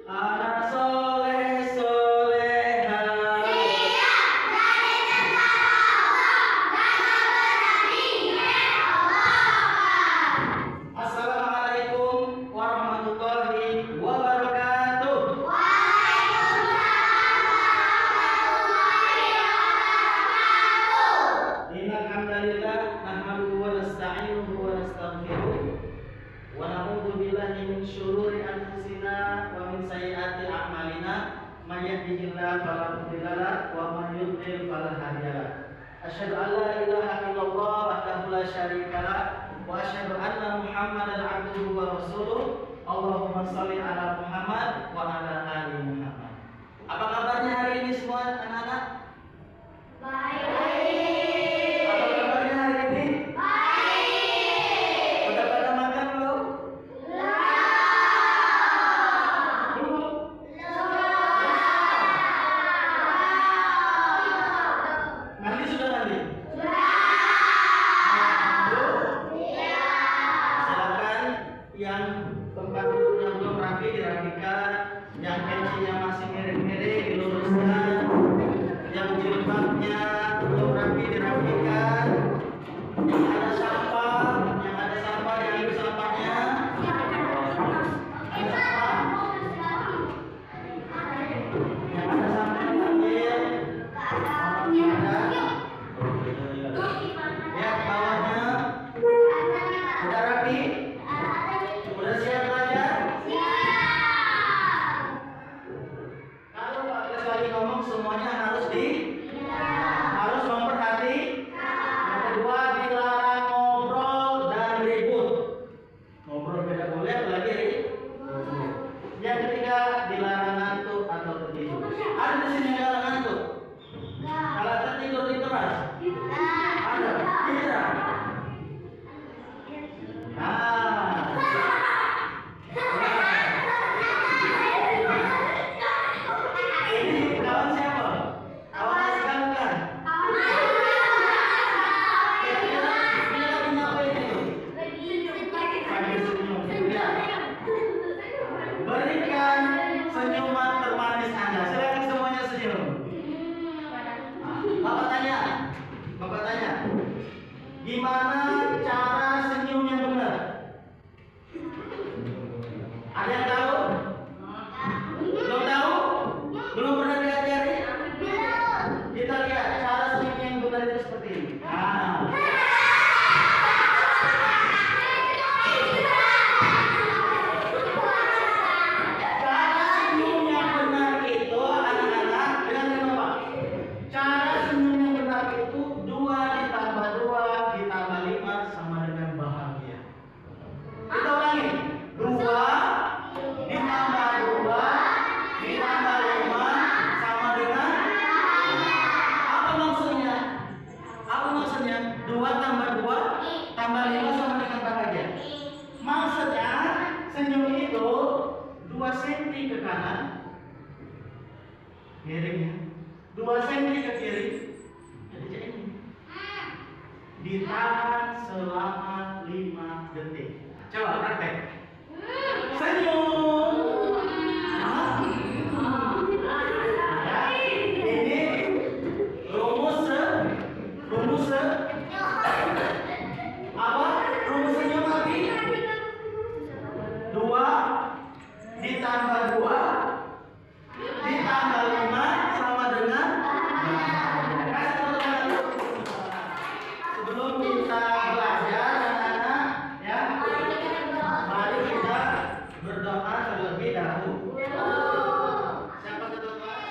Anak soleh soleha. Assalamualaikum warahmatullahi wabarakatuh. Innal hamdalillah nahmaduhu wa nasta'inuhu wa nastaghfiruh wa na'udzu billahi min syururi anfusina wa min sayyiati a'malina may yahdihillahu fala mudilla lahu wa may yudlil fala hadiya lahu. Asyhadu an la ilaha illallah wahdahu la syarika lahu wa asyhadu anna Muhammadan abduhu wa rasuluh. Allahumma shalli ala Muhammad wa ala ali Muhammad. Apa kabarnya hari ini semua anak-anak? Baik. Apa kabarnya hari ini? Baik. Udah pada makan belum? Belum. Mandi sudah mandi? Silakan yang tempat duduknya belum rapi dirapikan, yang pensinya masih miring-miring diluruskan, yang jilbabnya belum rapi dirapikan, yang ada sampah diambil sampahnya. Ada sampah, yang ada sampah diambil. Ada. Ya, bawahnya udah rapi, udah siap belajar. Kalau Pak Kres lagi ngomong semuanya harus memperhati. Yang kedua, dilarang ngobrol dan ribut. Ngobrol beda boleh, apalagi ribut. Yang ketiga, dilarang ngantuk atau tertidur. Ada di sini yang dilarang ngantuk? Kalau tertidur di kelas? Ada? Tidak? Nah. Ini kawan siapa? Kawan Aska bukan? Kira-kira lagunya apa ini? Lagi senyum. Ya. Berikan senyuman termanis Anda. Silakan semuanya senyum. Bapak tanya, gimana cara senyum yang benar? Ada yang tahu? Belum tahu? Belum pernah diajari? Kita lihat cara senyum yang benar itu seperti ini. Cara senyum yang benar itu anak-anak dengan apa? Cara senyum yang benar itu 2 ditambah 2 ditambah 5 sama dengan bahagia. Kita ulangi. 2 ditambah 2 ditambah 5 sama dengan apa maksudnya? Apa maksudnya? 2 tambah 2 tambah 5 sama dengan bahagia. Maksudnya senyum itu 2 cm ke kanan, miringnya 2 cm ke kiri, jadi kayak ini. Ditahan selama 5 detik. Coba praktek. Senyum. Ya, ini rumus apa? Rumus senyum tadi 2 ditambah 2 ditambah 5 sama dengan. Kasih tahu teman-teman. Sebelum kita belajar anak-anak, ya, mari kita berdoa terlebih dahulu. Siapa ketua kelas?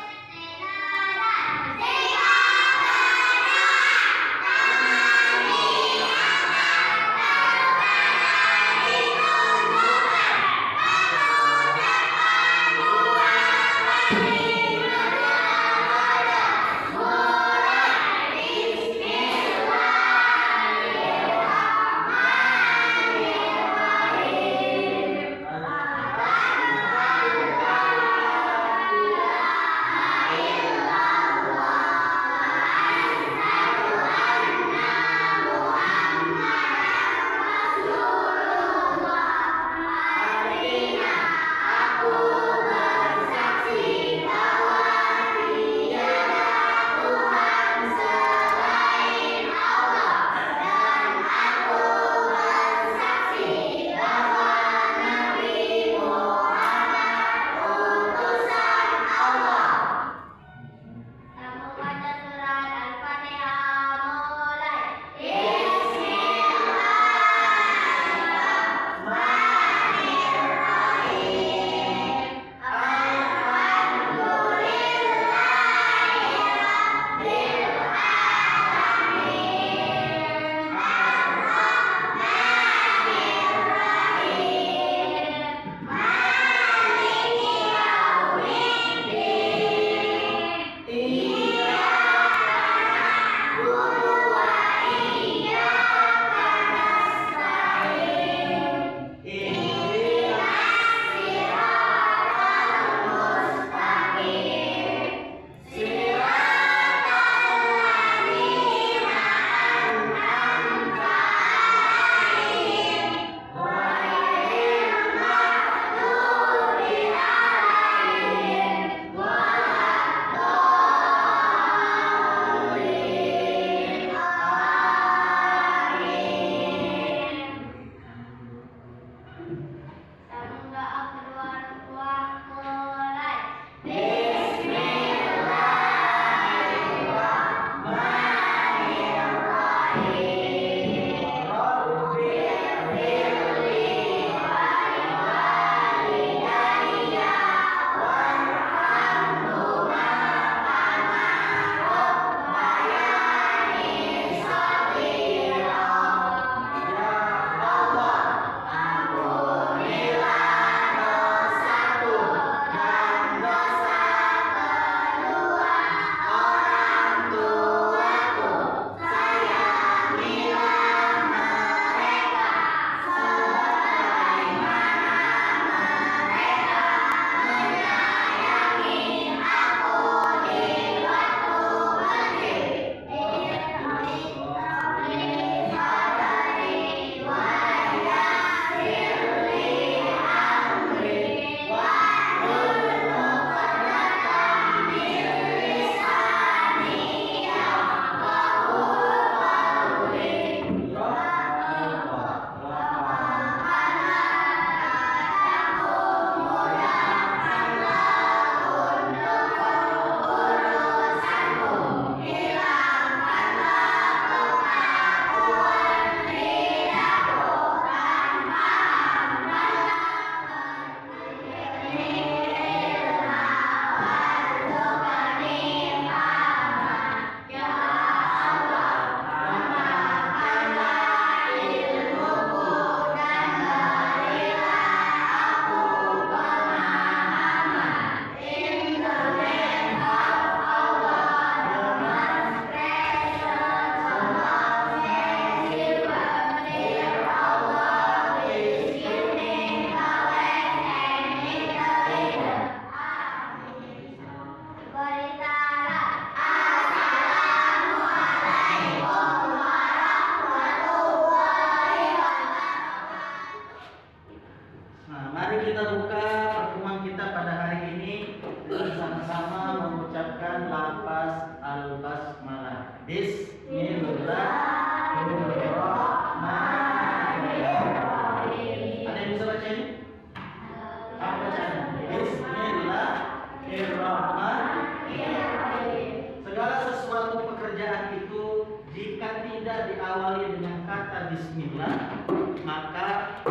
kata bismillah, maka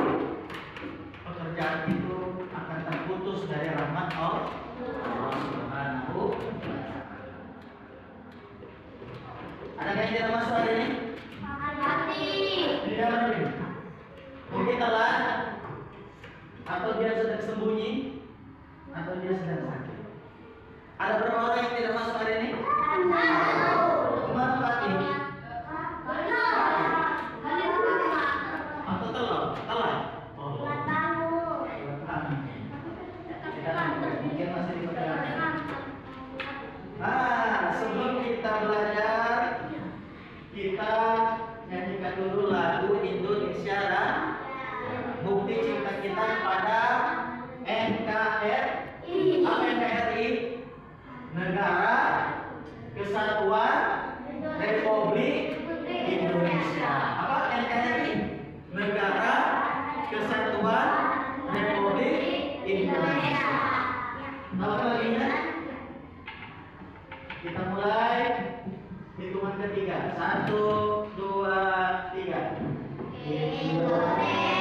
pekerjaan itu akan terputus dari rahmat Allah Subhanahu wa ta'ala. Ada yang tidak masuk hari ini? Tidak ada. Mungkin telat, atau dia sedang sembunyi, atau dia sedang sakit. Ada berapa orang yang tidak masuk hari ini? Kemana pagi? Atau telat? Oh. Mungkin masih di perjalanan. Sebelum kita belajar, kita nyanyikan dulu lagu Indonesia Raya. Bukti cinta kita kepada NKRI. Apa NKRI? Negara Kesatuan Republik Indonesia. Apa NKRI? Negara Kesatuan Republik Indonesia. Tahu laginya? Kita mulai hitungan ketiga. 1, 2, 3. Indonesia.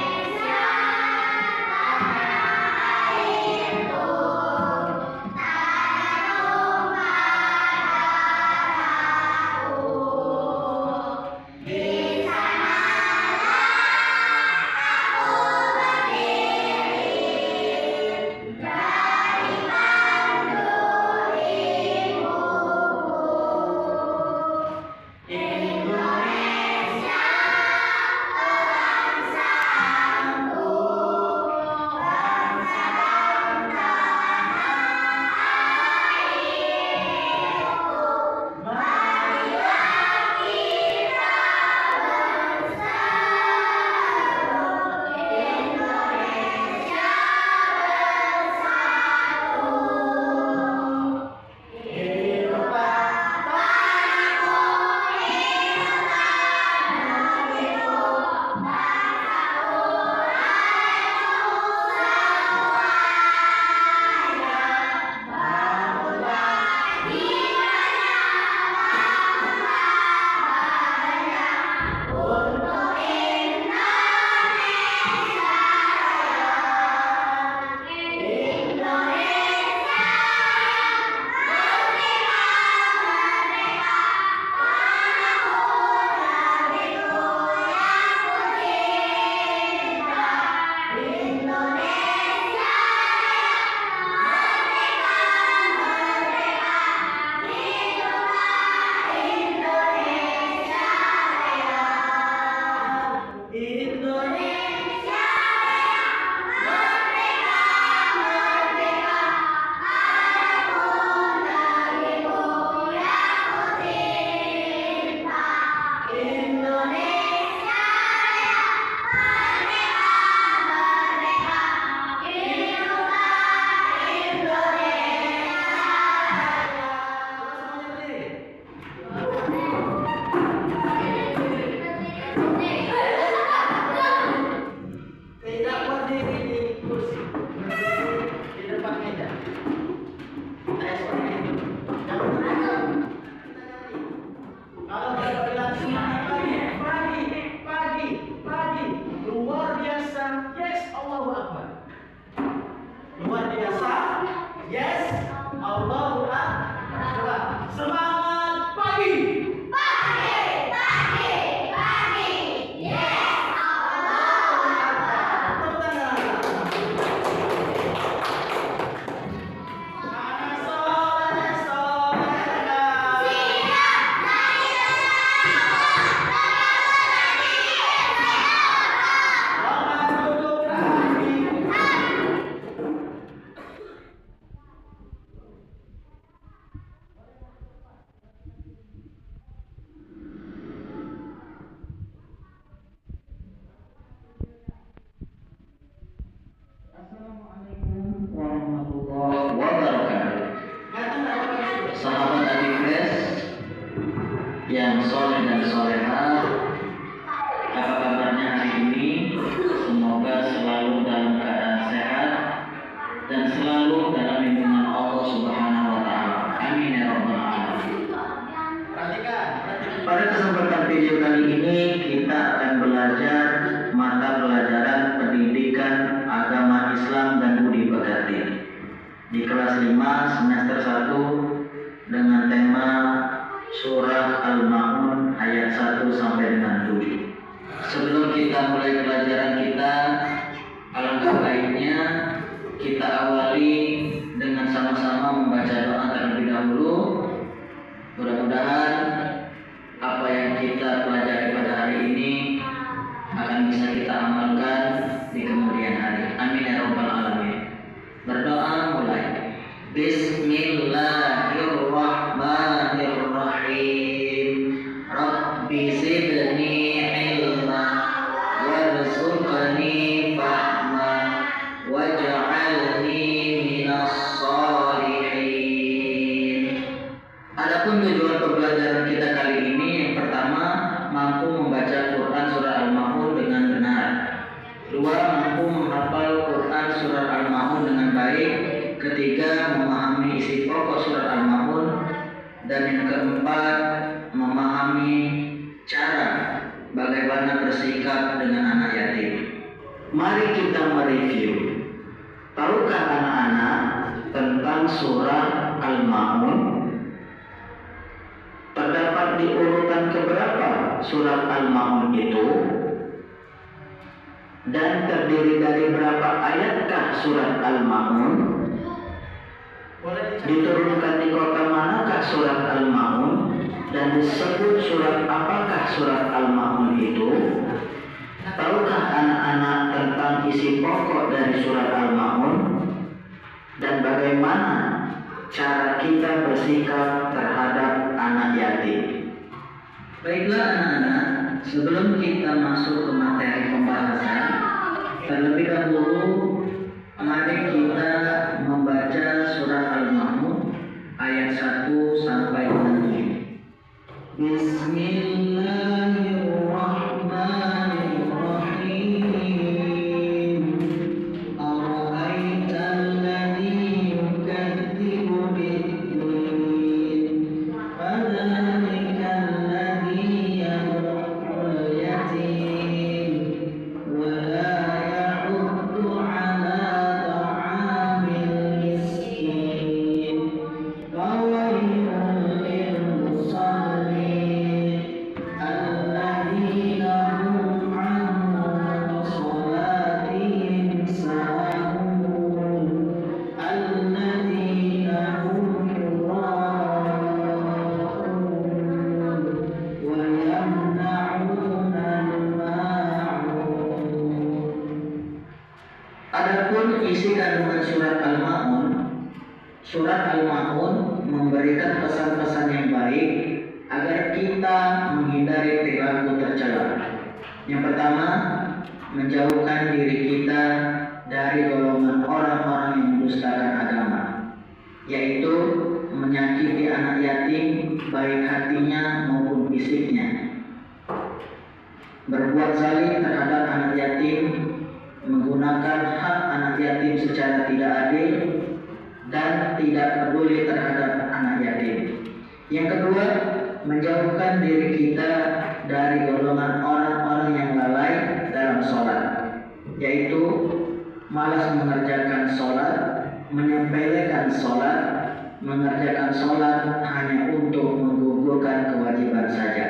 yang soleh dan solehah, apa kabarnya hari ini? Semoga selalu dalam keadaan sehat dan selalu dalam lindungan Allah Subhanahu wa ta'ala. Amin ya rabbal alamin. Pada kesempatan video kali ini kita akan belajar di kelas 5 semester 1 dengan tema Surah Al-Ma'un ayat 1 sampai dengan 7. Sebelum kita mulai pelajaran kita, alangkah baiknya kita awali dengan sama-sama membaca doa terlebih dahulu. Mudah-mudahan apa yang kita pelajari pada hari ini akan bisa kita amalkan di kemudian hari. Amin ya rabbal alamin. Berdoa mulai. Bismillahirrahmanirrahim. Rabbi zidni ilma warzuqni fahma waj'alni minas shalihin. Adapun tujuan pembelajaran kita kali ini, yang pertama, mampu membaca Quran surah Al-Ma'un dengan benar. 2. Mampu menghafal Quran surah Al-Ma'un dengan baik. 3. Memahami isi pokok surah Al-Ma'un. Dan yang keempat, memahami cara bagaimana bersikap dengan anak yatim. Mari kita mereview. Tahukah anak-anak tentang surah Al-Ma'un? Terdapat di urutan keberapa surat Al-Ma'un itu? Dan terdiri dari berapa ayatkah surat Al-Ma'un? Diturunkan di kota manakah surat Al-Ma'un? Dan disebut surat apakah surat Al-Ma'un itu? Tahukah anak-anak tentang isi pokok dari surat Al-Ma'un? Dan bagaimana cara kita bersikap terhadap anak yatim? Baiklah anak-anak, sebelum kita masuk ke materi pembahasan, terlebih dahulu mari kita membaca surat Al-Ma'un ayat 1 sampai 7. Bismillahirrahmanirrahim. Ara'aital ladzi yukadzibu bid-din, fadzalikal ladzi yad'ul yatim wa la yahuddu 'ala ta'amil miskin. Fawailun lil musallin alladzina hum 'an salatihim sahun alladzina hum yura'un wa yamna'una al-ma'un. Adapun isi kandungan surat Al-Ma'un, surat Al-Ma'un memberikan pesan-pesan yang baik agar kita menghindari perilaku tercela. Yang pertama, menjauhkan diri kita dari golongan orang-orang yang mendustakan agama, yaitu menyakiti anak yatim baik hatinya maupun fisiknya, berbuat zalim terhadap anak yatim, menggunakan hak anak yatim secara tidak adil, dan tidak peduli terhadap anak yatim. Yang kedua, menjauhkan diri kita dari golongan orang-orang yang lalai dalam sholat, yaitu malas mengerjakan sholat, menyepelekan sholat, mengerjakan sholat hanya untuk menggugurkan kewajiban saja.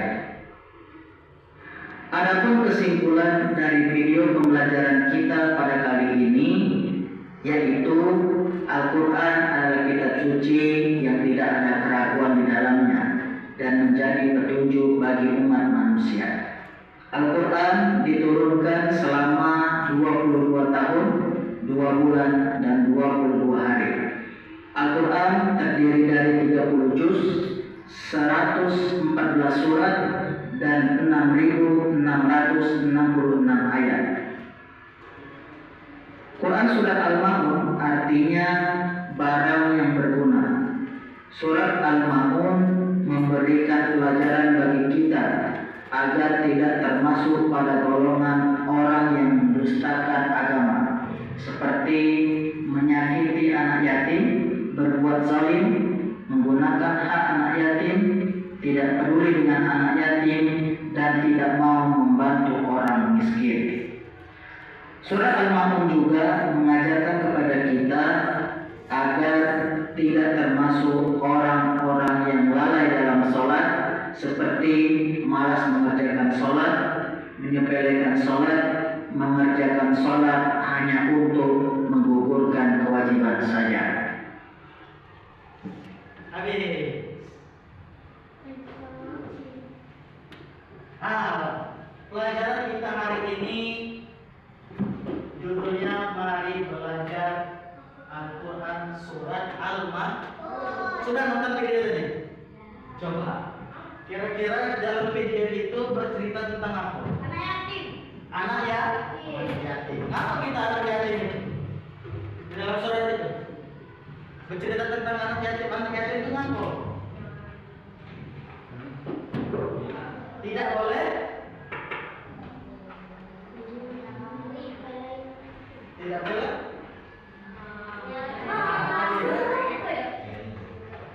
Adapun kesimpulan dari video pembelajaran kita pada kali ini, yaitu Al-Quran adalah kitab suci yang tidak ada keraguan di dalamnya dan menjadi petunjuk bagi umat manusia. Al-Quran diturunkan selama 22 tahun, 2 bulan, dan 22 hari. Al-Quran terdiri dari 30 juz, 114 surat, dan 6.666 ayat. Quran Surat Al-Ma'un artinya barang yang berguna. Surat Al-Ma'un memberikan pelajaran bagi kita agar tidak termasuk pada golongan orang yang mendustakan agama, seperti menyakiti anak yatim, berbuat zalim, menggunakan hak anak yatim, tidak peduli dengan anak yatim, dan tidak mau membantu orang miskin. Surat Al-Ma'un juga mengajarkan kepada kita agar menyepelekan sholat, mengerjakan sholat hanya untuk menggugurkan kewajiban saja. Habis. Pelajaran kita hari ini judulnya mari belajar Al-Quran surat Al-Ma'un. Sudah nonton video ini? Coba. Kira-kira dalam video itu bercerita tentang apa? Anak yatim. Anak yatim. Kenapa kita anak yatim ini? Di dalam surat itu bercerita tentang anak yatim. Anak yatim itu ngapa? Tidak boleh. Tidak boleh.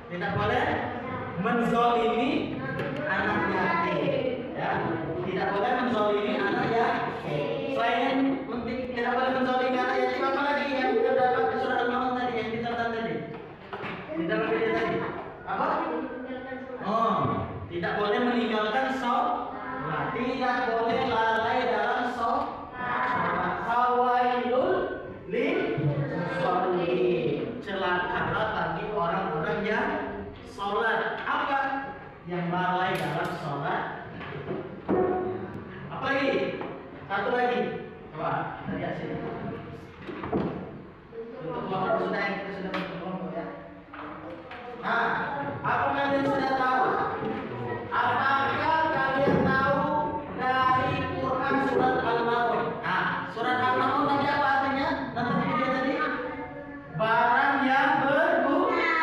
Tidak boleh menzolimi anak yatim. Ya, tidak boleh menzolimi anak yatim. Selain tidak boleh menzolimi anak yatim, apa lagi yang terdapat di surat Al-Ma'un tadi yang dicatat tadi? Di dalam video tadi. Apa? Oh, tidak boleh meninggalkan sholat. Tidak boleh lalai dalam sholat. Fawailul lil musholin. Celakalah bagi orang-orang yang sholat. Apa? Yang lalai dalam sholat. Apa lagi? Satu lagi. Coba kita lihat sini. Untuk kelompok sudah yang kita sudah berkelompok ya. Nah, apa kalian sudah tahu? Apakah kalian tahu dari Quran surat Al-Ma'un? Nah, surat Al-Ma'un tadi apa artinya? Nanti video tadi barang yang berguna.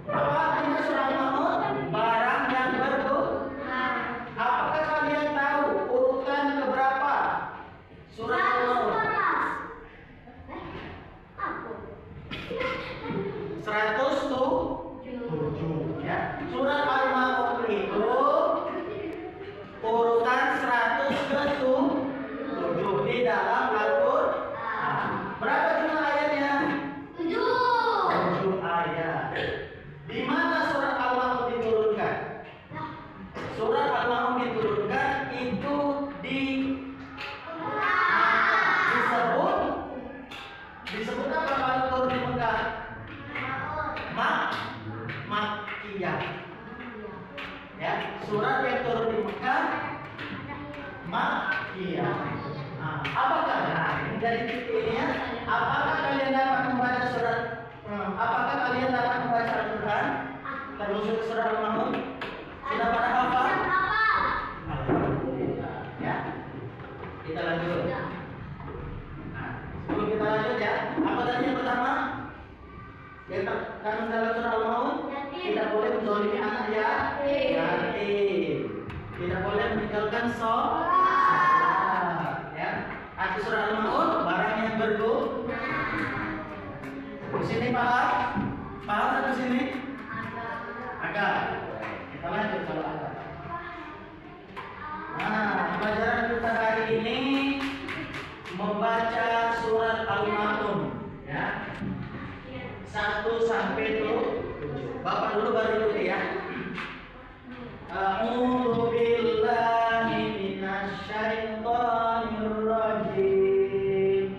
Apa artinya surat Al-Ma'un? Barang yang berguna. Apakah kalian tahu urutan keberapa surat Al-Ma'un? 107 ya. Surat Al-Ma'un itu urutan 107 di dalam Al-Quran. Berapa jumlah ayatnya? 7 ayat. Di mana surat Al-Ma'un diturunkan? Surat Al-Ma'un diturunkan itu disebut apa kalau turun di Mekah? Makkiyah. Ya, surat yang turun di Mekah Makkiyah. Nah, apakah ini dari titik ini ya? Apakah kalian dapat membaca surat? Apakah kalian dapat membaca Al-Quran? Termasuk surat Al-Ma'un? Sudah pada hafal? Alhamdulillah. Ya. Kita lanjut. Nah, sebelum kita lanjut ya, apa tadi yang pertama? Yang terkandung dalam surah Al-Ma'un, tidak boleh menzalimi anak yatim. Tidak boleh meninggalkan sholat. Ya. Arti surah Al-Ma'un barang yang berguna. Di sini paham? Paham di sini? Agak. Kita lanjut kalau agak. Nah, pelajaran kita hari ini membaca surat Al-Ma'un, ya. 1 sampai 7. Bapak dulu baru dulu ya. A'udzu billahi minasyaitonir rajim.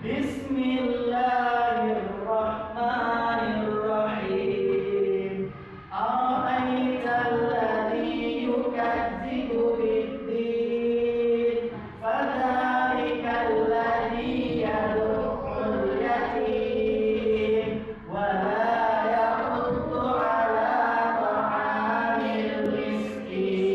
Bismillahirrahmanirrahim. Ara'aital ladzi yukadzibu bid-din, fadzalikal ladzi yad'ul yatim wa la yahuddu 'ala ta'amil miskin.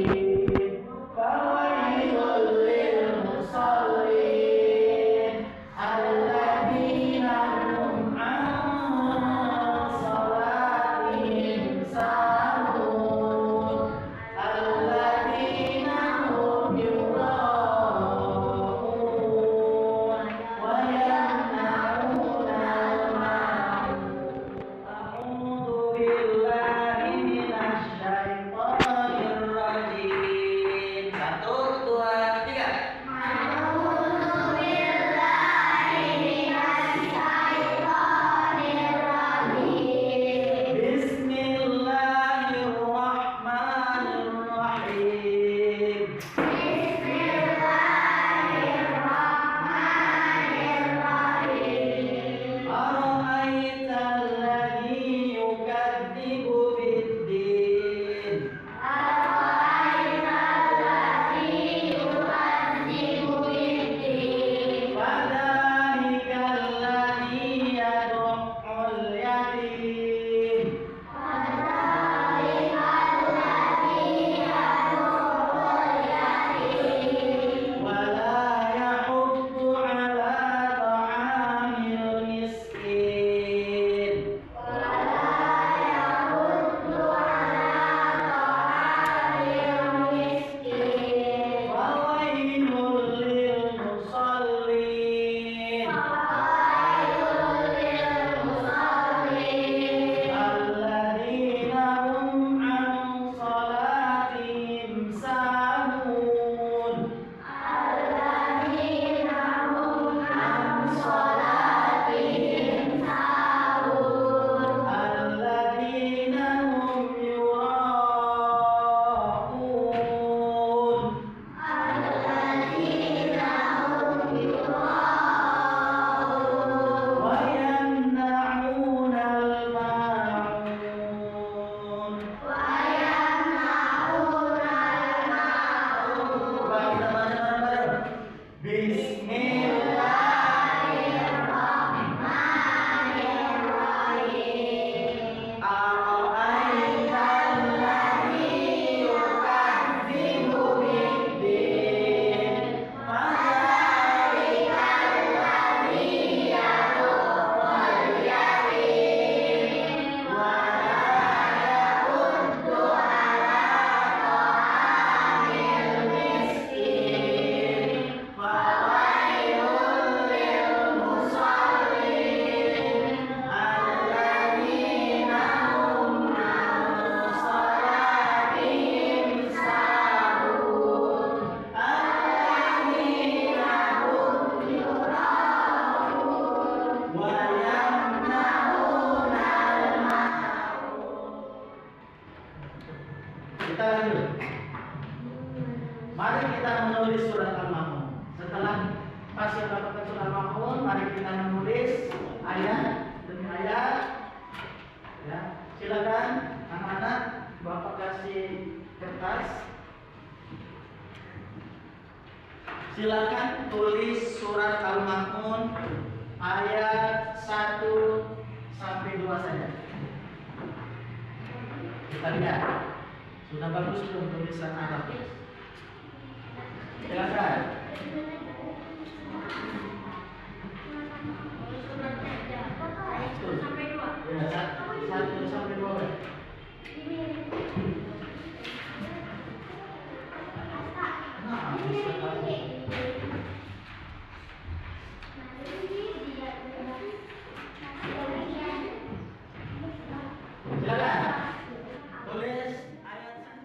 Silakan anak-anak, Bapak kasih kertas. Silakan tulis surat Al-Ma'un ayat 1 sampai 2 saja. Kita lihat. Sudah bagus belum tulisan Arab? Silakan. Ya, 1 sampai 2. Silakan. Tulis ayat 1.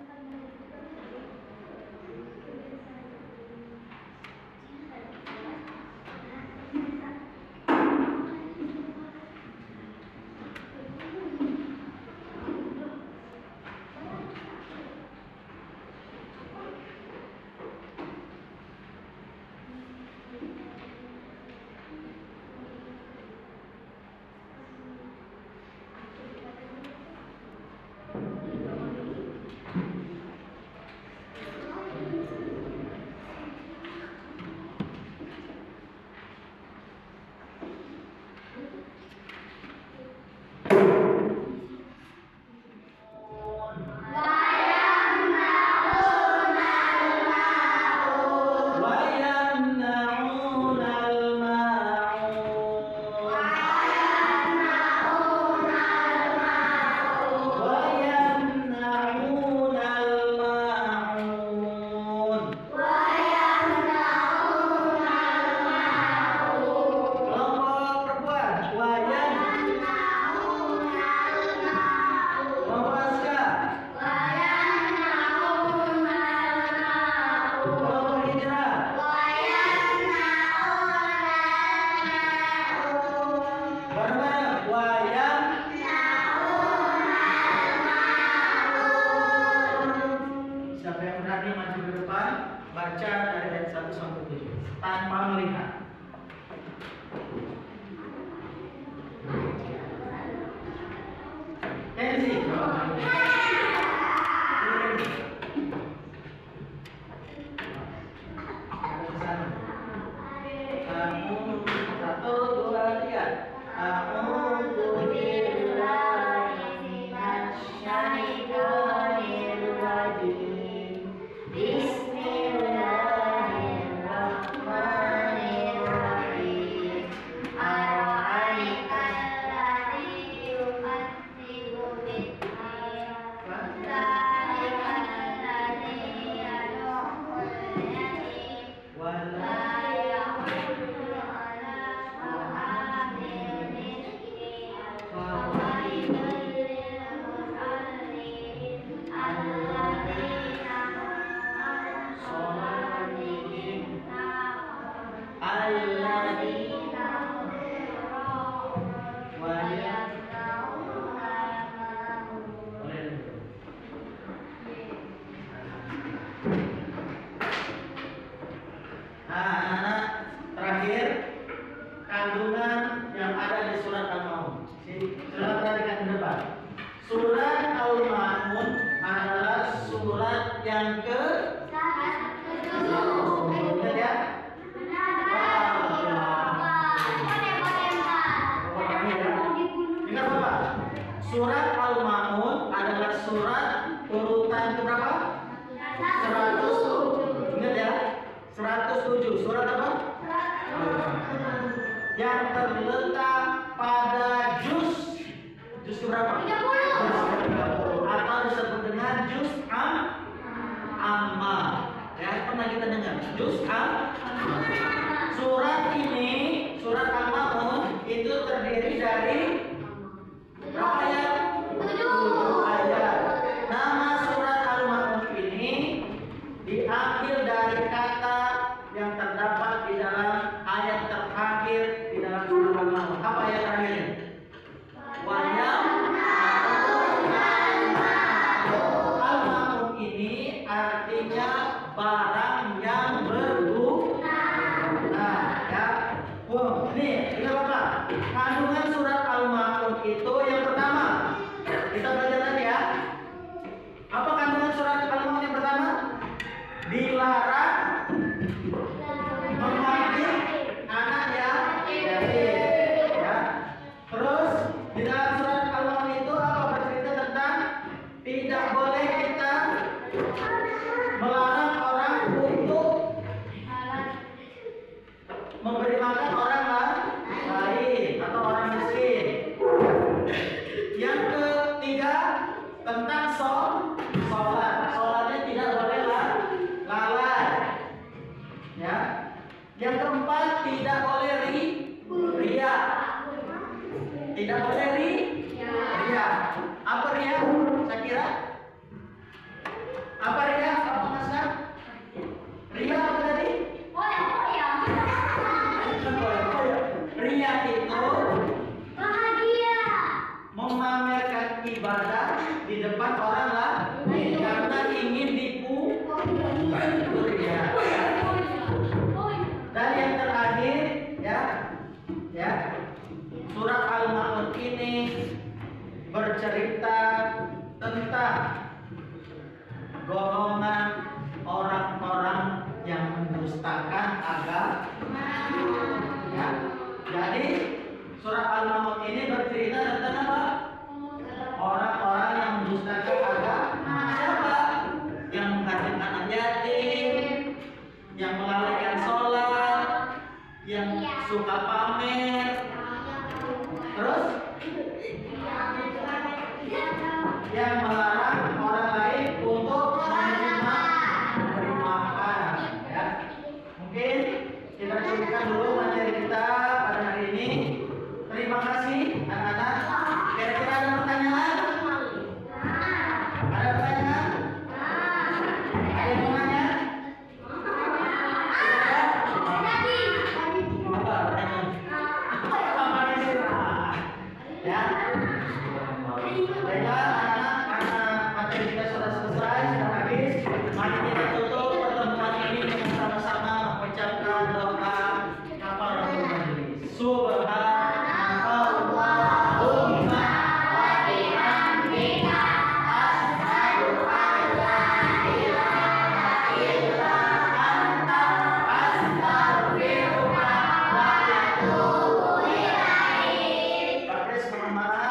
Surat Al-Ma'un adalah surat urutan keberapa? 107. Ingat ya? 107. Surat apa? Yang terletak pada juz keberapa? 30. Atau disebut dengan juz amma. Ya, pernah kita dengar juz amma. Surat ini, surat Al-Ma'un itu terdiri dari berapa ayat? 7 ayat. Nama surat Al-Ma'un ini diambil dari kata yang terdapat di dalam ayat terakhir di dalam surat Al-Ma'un. Apa ayat terakhirnya? Al-Ma'un ini artinya barang yang berguna. Nah, ya. Nih, ingat apa? Kandungan surat Al-Ma'un Tidak boleh ria. Apa ria? Syakira? Apa ria? Apa Masna? Ria apa tadi? Ria itu memamerkan ibadah di depan orang lain karena ingin dipuji. Itu ria. Dan yang terakhir ya surat Al-Ma'un ini bercerita tentang golongan orang-orang yang mendustakan agama. Ya. Jadi surat Al-Ma'un ini bercerita tentang apa? Orang-orang yang mendustakan agama. Siapa? Yang menghadirkan anak yatim, yang melalaikan sholat, yang suka pamer, terus yang melarang orang lain untuk memaafkan. Ya. Mungkin kita cukupkan dulu materi kita pada hari ini. Terima kasih anak-anak. Kira-kira ada pertanyaan? Ada pertanyaan? Ada yang mau nanya? Apa pertanyaan? Ya. Baiklah anak-anak, karena materi kita sudah selesai, sudah habis. Mari kita tutup pertemuan ini dengan sama-sama mengucapkan doa kafaratul majelis. Subhanallahumma wa bihamdika asyhadu an la ilaha illa anta astaghfiruka wa atubu ilaik. Pak Kris, mohon maaf.